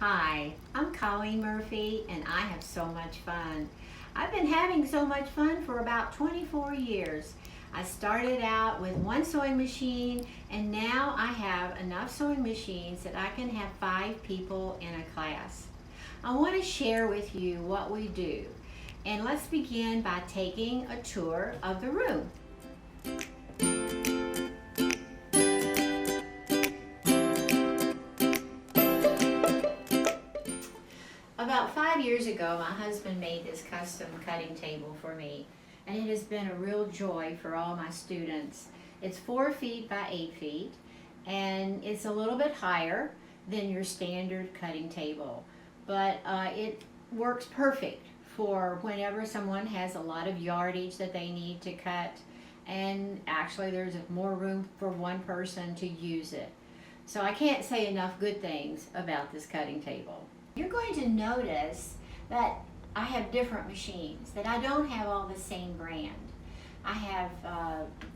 Hi, I'm Colleen Murphy and I have so much fun. I've been having so much fun for about 24 years. I started out with one sewing machine and now I have enough sewing machines that I can have 5 people in a class. I want to share with you what we do, and let's begin by taking a tour of the room. About 5 years ago, my husband made this custom cutting table for me, and it has been a real joy for all my students. It's 4 feet by 8 feet, and it's a little bit higher than your standard cutting table, but it works perfect for whenever someone has a lot of yardage that they need to cut, and actually there's more room for one person to use it. So I can't say enough good things about this cutting table. You're going to notice that I have different machines, that I don't have all the same brand. I have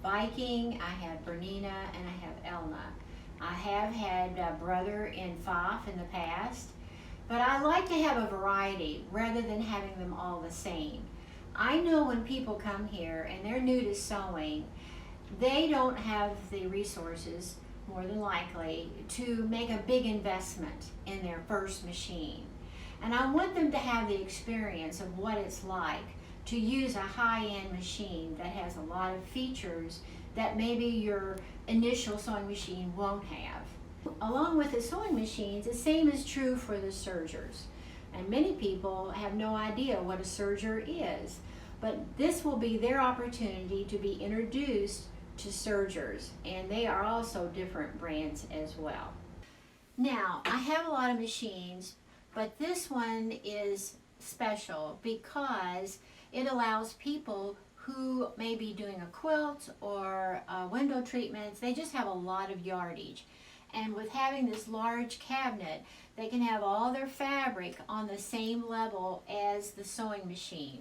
Viking, I have Bernina, and I have Elna. I have had Brother and Pfaff in the past, but I like to have a variety rather than having them all the same. I know when people come here and they're new to sewing, they don't have the resources, more than likely, to make a big investment in their first machine. And I want them to have the experience of what it's like to use a high-end machine that has a lot of features that maybe your initial sewing machine won't have. Along with the sewing machines, the same is true for the sergers. And many people have no idea what a serger is, but this will be their opportunity to be introduced to sergers, and they are also different brands as well. Now, I have a lot of machines, but this one is special because it allows people who may be doing a quilt or window treatments. They just have a lot of yardage, and with having this large cabinet, they can have all their fabric on the same level as the sewing machine.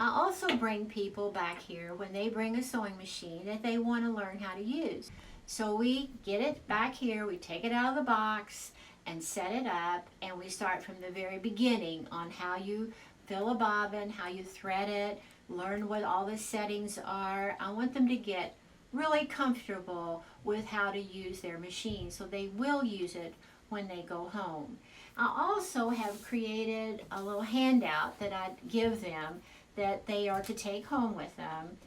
I also bring people back here when they bring a sewing machine that they want to learn how to use. So we get it back here, we take it out of the box and set it up, and we start from the very beginning on how you fill a bobbin, how you thread it, learn what all the settings are. I want them to get really comfortable with how to use their machine so they will use it when they go home. I also have created a little handout that I give them that they are to take home with them,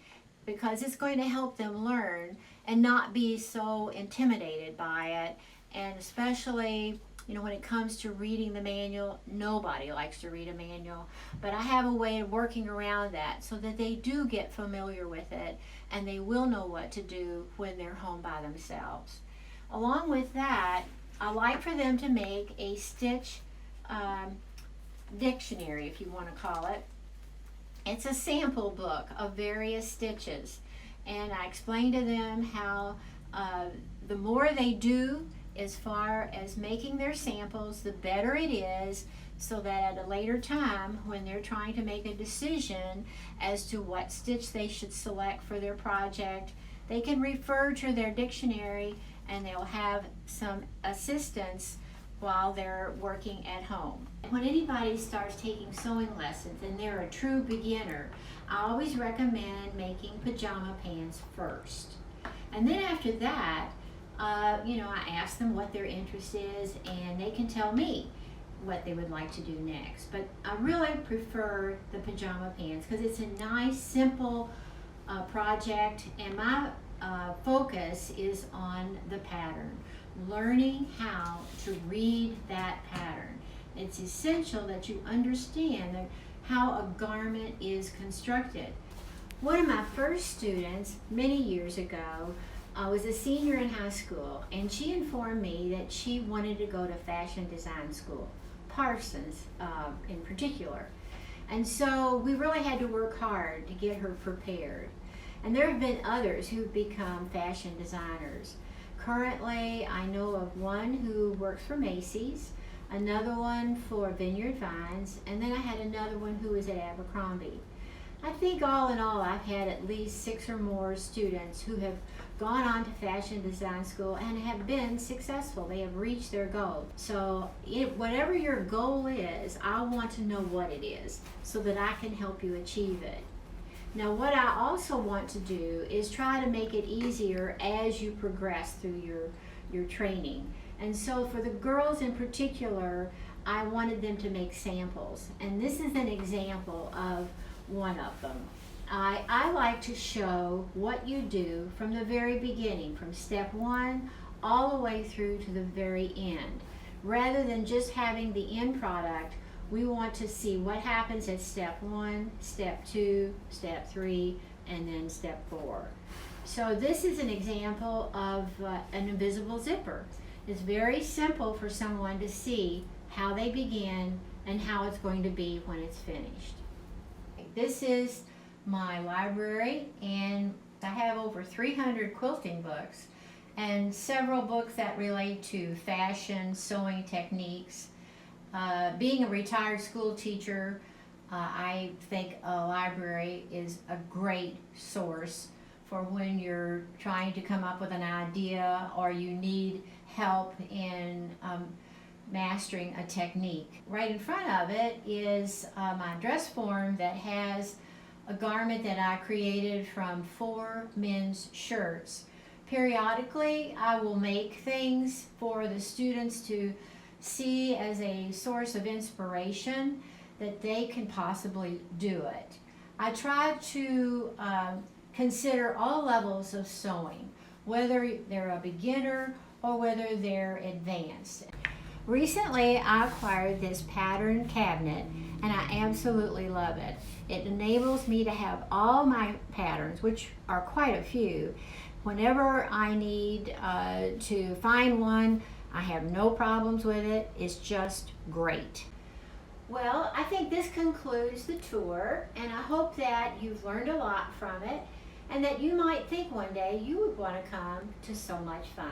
because it's going to help them learn and not be so intimidated by it. And especially, when it comes to reading the manual, nobody likes to read a manual, but I have a way of working around that so that they do get familiar with it and they will know what to do when they're home by themselves. Along with that, I like for them to make a stitch dictionary, if you want to call it. It's a sample book of various stitches, and I explain to them how the more they do as far as making their samples, the better it is, so that at a later time when they're trying to make a decision as to what stitch they should select for their project, they can refer to their dictionary and they'll have some assistance while they're working at home. When anybody starts taking sewing lessons and they're a true beginner, I always recommend making pajama pants first. And then after that, I ask them what their interest is, and they can tell me what they would like to do next. But I really prefer the pajama pants because it's a nice, simple project, and my focus is on the pattern, learning how to read that pattern. It's essential that you understand how a garment is constructed. One of my first students many years ago was a senior in high school, and she informed me that she wanted to go to fashion design school, Parsons in particular. And so we really had to work hard to get her prepared. And there have been others who've become fashion designers. Currently, I know of one who works for Macy's, another one for Vineyard Vines, and then I had another one who was at Abercrombie. I think all in all, I've had at least 6 or more students who have gone on to fashion design school and have been successful. They have reached their goal. So whatever your goal is, I want to know what it is so that I can help you achieve it. Now, what I also want to do is try to make it easier as you progress through your training. And so for the girls in particular, I wanted them to make samples. And this is an example of one of them. I like to show what you do from the very beginning, from step one all the way through to the very end. Rather than just having the end product, we want to see what happens at step one, step two, step three, and then step four. So this is an example of an invisible zipper. It's very simple for someone to see how they begin and how it's going to be when it's finished. This is my library, and I have over 300 quilting books and several books that relate to fashion, sewing techniques. Being a retired school teacher, I think a library is a great source for when you're trying to come up with an idea or you need help in mastering a technique. Right in front of it is my dress form that has a garment that I created from 4 men's shirts. Periodically, I will make things for the students to see as a source of inspiration that they can possibly do it. I try to consider all levels of sewing, whether they're a beginner or whether they're advanced. Recently, I acquired this pattern cabinet and I absolutely love it. It enables me to have all my patterns, which are quite a few. Whenever I need to find one, I have no problems with it. It's just great. Well, I think this concludes the tour, and I hope that you've learned a lot from it and that you might think one day you would want to come to So Much Fun.